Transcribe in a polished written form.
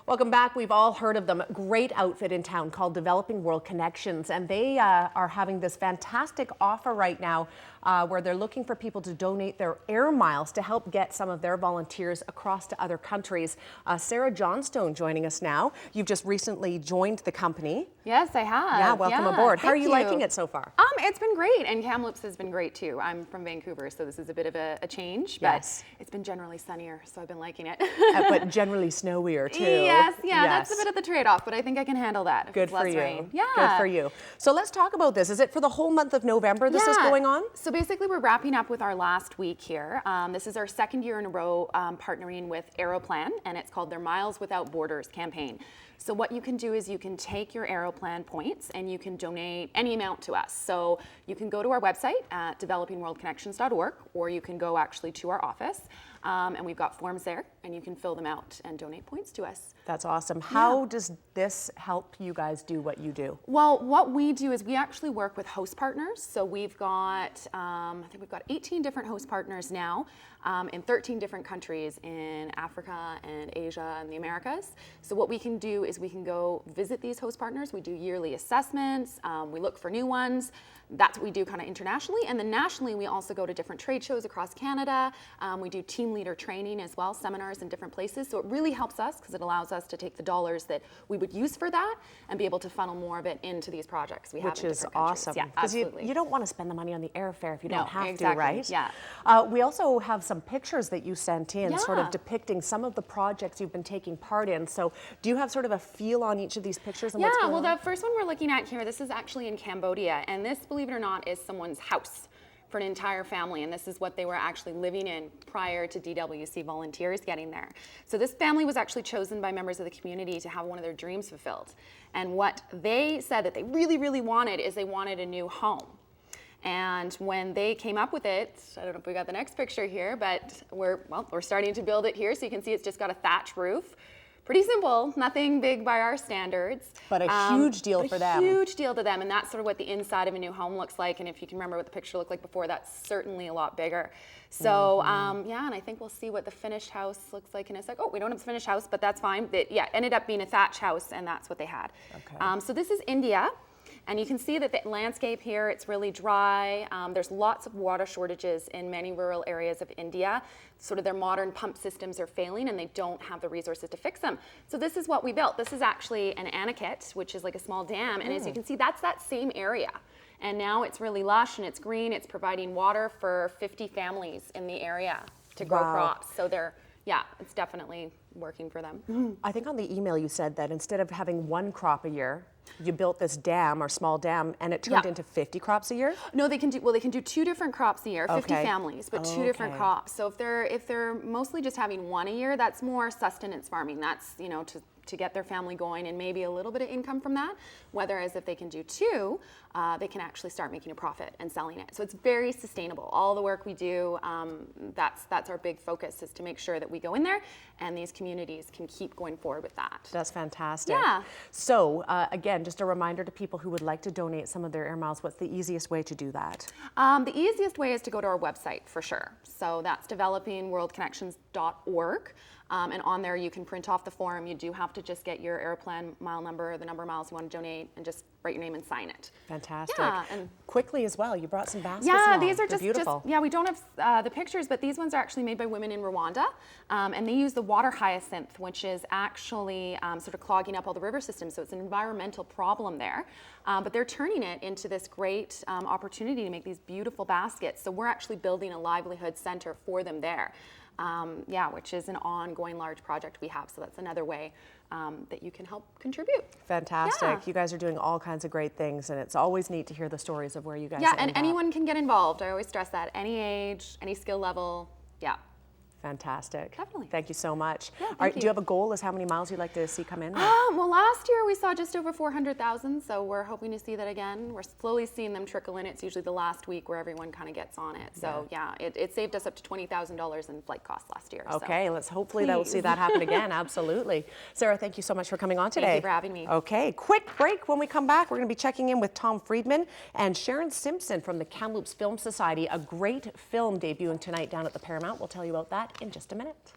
Welcome back. We've all heard of them. Great outfit in town called Developing World Connections, and they are having this fantastic offer right now where they're looking for people to donate their air miles to help get some of their volunteers across to other countries. Sarah Johnstone joining us now. You've just recently joined the company. Yes, I have. Yeah, welcome aboard. How are you liking it so far? It's been great, and Kamloops has been great too. I'm from Vancouver, so this is a bit of a change, but it's been generally sunnier, so I've been liking it. But generally snowier too. Yes, that's a bit of the trade-off, but I think I can handle that. Good for you. Rain. Yeah. Good for you. So let's talk about this. Is it for the whole month of November this is going on? So basically we're wrapping up with our last week here. This is our second year in a row partnering with Aeroplan, and it's called their Miles Without Borders campaign. So what you can do is you can take your Aeroplan points and you can donate any amount to us. So you can go to our website at developingworldconnections.org, or you can go actually to our office, and we've got forms there, and you can fill them out and donate points to us. That's awesome. How does this help you guys do what you do? Well, what we do is we actually work with host partners. So we've got, I think we've got 18 different host partners now in 13 different countries in Africa and Asia and the Americas. So what we can do is we can go visit these host partners. We do yearly assessments. We look for new ones. That's what we do kind of internationally. And then nationally, we also go to different trade shows across Canada. We do team leader training as well, seminars in different places. So it really helps us because it allows us to take the dollars that we would use for that and be able to funnel more of it into these projects we have in different countries. Which is awesome. Yeah, absolutely. You don't want to spend the money on the airfare if you don't have exactly. to, right? Yeah. We also have some pictures that you sent in sort of depicting some of the projects you've been taking part in. So do you have sort of a feel on each of these pictures and what's going on? Well, the first one we're looking at here, this is actually in Cambodia, and this, believe it or not, is someone's house for an entire family, and this is what they were actually living in prior to DWC volunteers getting there. So this family was actually chosen by members of the community to have one of their dreams fulfilled. And what they said that they really, really wanted is they wanted a new home. And when they came up with it, I don't know if we got the next picture here, but we're starting to build it here. So you can see it's just got a thatch roof. Pretty simple, nothing big by our standards. But a huge deal for them. A huge deal to them, and that's sort of what the inside of a new home looks like. And if you can remember what the picture looked like before, that's certainly a lot bigger. So yeah, and I think we'll see what the finished house looks like in a sec. Oh, we don't have the finished house, but that's fine. It ended up being a thatch house, and that's what they had. Okay. So this is India. And you can see that the landscape here, it's really dry. There's lots of water shortages in many rural areas of India. Sort of their modern pump systems are failing and they don't have the resources to fix them. So this is what we built. This is actually an anaket, which is like a small dam. And as you can see, that's that same area. And now it's really lush and it's green. It's providing water for 50 families in the area to grow crops. So it's definitely working for them. I think on the email you said that instead of having one crop a year, you built this dam or small dam and it turned into 50 crops a year? No, they can do 2 different crops a year, 50 families, but 2 different crops. So if they're mostly just having one a year, that's more sustenance farming. That's, to get their family going and maybe a little bit of income from that. Whereas if they can do 2, they can actually start making a profit and selling it. So it's very sustainable. All the work we do, that's our big focus, is to make sure that we go in there and these communities can keep going forward with that. That's fantastic. Yeah. So again, just a reminder to people who would like to donate some of their air miles, what's the easiest way to do that? The easiest way is to go to our website for sure. So that's developingworldconnections.org. And on there you can print off the form. You do have to just get your Aeroplan mile number, the number of miles you want to donate, and just write your name and sign it. Fantastic. Yeah, and quickly as well, you brought some baskets along. These are just beautiful. We don't have the pictures, but these ones are actually made by women in Rwanda, and they use the water hyacinth, which is actually sort of clogging up all the river systems, so it's an environmental problem there. But they're turning it into this great opportunity to make these beautiful baskets. So we're actually building a livelihood center for them there. Which is an ongoing large project we have. So that's another way that you can help contribute. Fantastic. Yeah. You guys are doing all kinds of great things, and it's always neat to hear the stories of where you guys and anyone can get involved. I always stress that. Any age, any skill level, Fantastic. Definitely. Thank you so much. Yeah, do you have a goal as how many miles you'd like to see come in? Well, last year we saw just over 400,000, so we're hoping to see that again. We're slowly seeing them trickle in. It's usually the last week where everyone kind of gets on it. So it saved us up to $20,000 in flight costs last year. Okay, let's hopefully that we'll see that happen again. Absolutely. Sarah, thank you so much for coming on today. Thank you for having me. Okay, quick break. When we come back, we're going to be checking in with Tom Friedman and Sharon Simpson from the Kamloops Film Society. A great film debuting tonight down at the Paramount. We'll tell you about that in just a minute.